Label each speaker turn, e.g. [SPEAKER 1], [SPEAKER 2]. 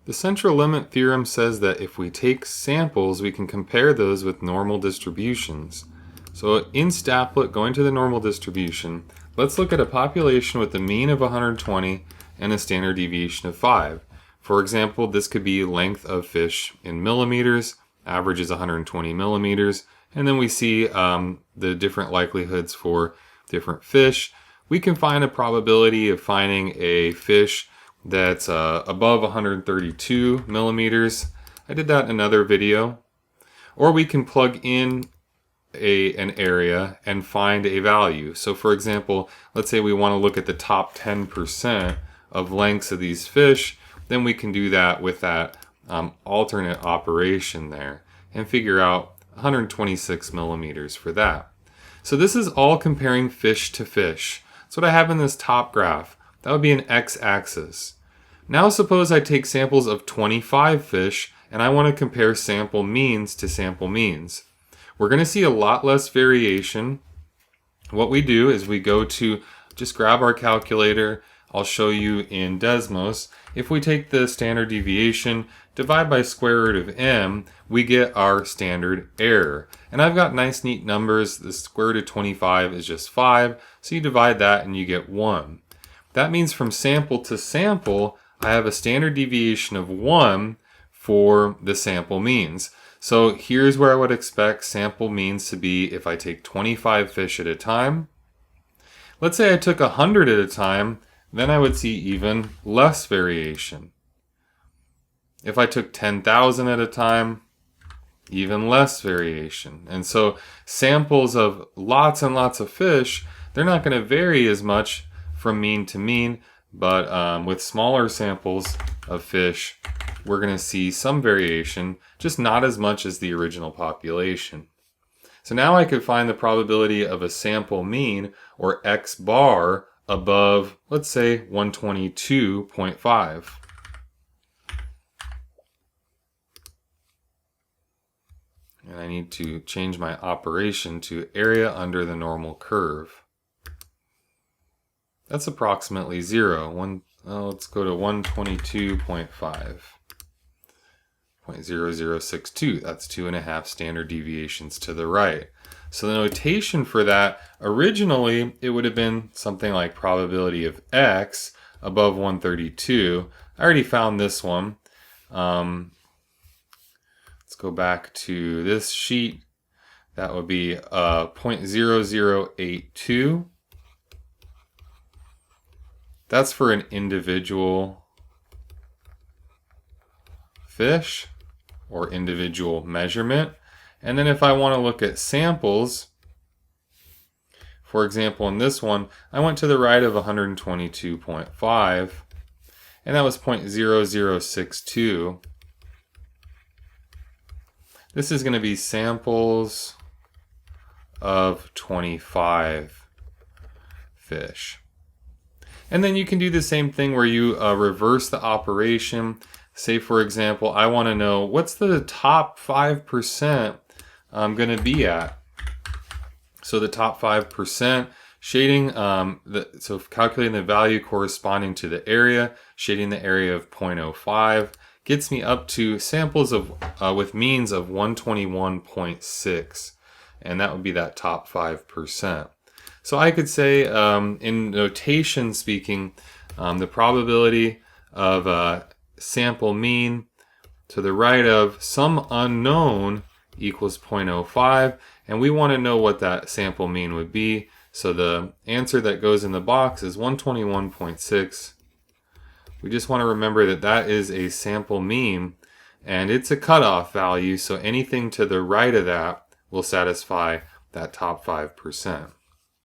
[SPEAKER 1] The central limit theorem says that if we take samples, we can compare those with normal distributions. So in Stapplet, going to the normal distribution, let's look at a population with a mean of 120 and a standard deviation of 5. For example, this could be length of fish in millimeters, average is 120 millimeters, and then we see the different likelihoods for different fish. We can find a probability of finding a fish that's above 132 millimeters. I did that in another video. Or we can plug in an area and find a value. So for example, let's say we want to look at the top 10% of lengths of these fish, then we can do that with that alternate operation there and figure out 126 millimeters for that. So this is all comparing fish to fish. That's what I have in this top graph. That would be an x-axis. Now suppose I take samples of 25 fish and I want to compare sample means to sample means. We're going to see a lot less variation. What we do is we go to, just grab our calculator. I'll show you in Desmos. If we take the standard deviation, divide by square root of m, we get our standard error. And I've got nice neat numbers. The square root of 25 is just 5. So you divide that and you get 1. That means from sample to sample, I have a standard deviation of 1 for the sample means. So here's where I would expect sample means to be if I take 25 fish at a time. Let's say I took 100 at a time, then I would see even less variation. If I took 10,000 at a time, even less variation. And so samples of lots and lots of fish, they're not going to vary as much from mean to mean, but with smaller samples of fish, we're going to see some variation, just not as much as the original population. So now I could find the probability of a sample mean, or x bar, above, let's say, 122.5. And I need to change my operation to area under the normal curve. That's approximately 0. Let's go to 122.5. 0.0062. That's 2.5 standard deviations to the right. So the notation for that, originally, it would have been something like probability of x above 132. I already found this one. Let's go back to this sheet. That would be 0.0082. That's for an individual fish or individual measurement. And then if I want to look at samples, for example, in this one, I went to the right of 122.5, and that was 0.0062. This is going to be samples of 25 fish. And then you can do the same thing where you reverse the operation. Say, for example, I want to know what's the top 5% I'm going to be at. So the top 5%, shading, so calculating the value corresponding to the area, shading the area of 0.05, gets me up to samples of with means of 121.6. And that would be that top 5%. So I could say, in notation speaking, the probability of sample mean to the right of some unknown equals 0.05, and we want to know what that sample mean would be. So the answer that goes in the box is 121.6. We just want to remember that that is a sample mean, and it's a cutoff value, so anything to the right of that will satisfy that top 5%.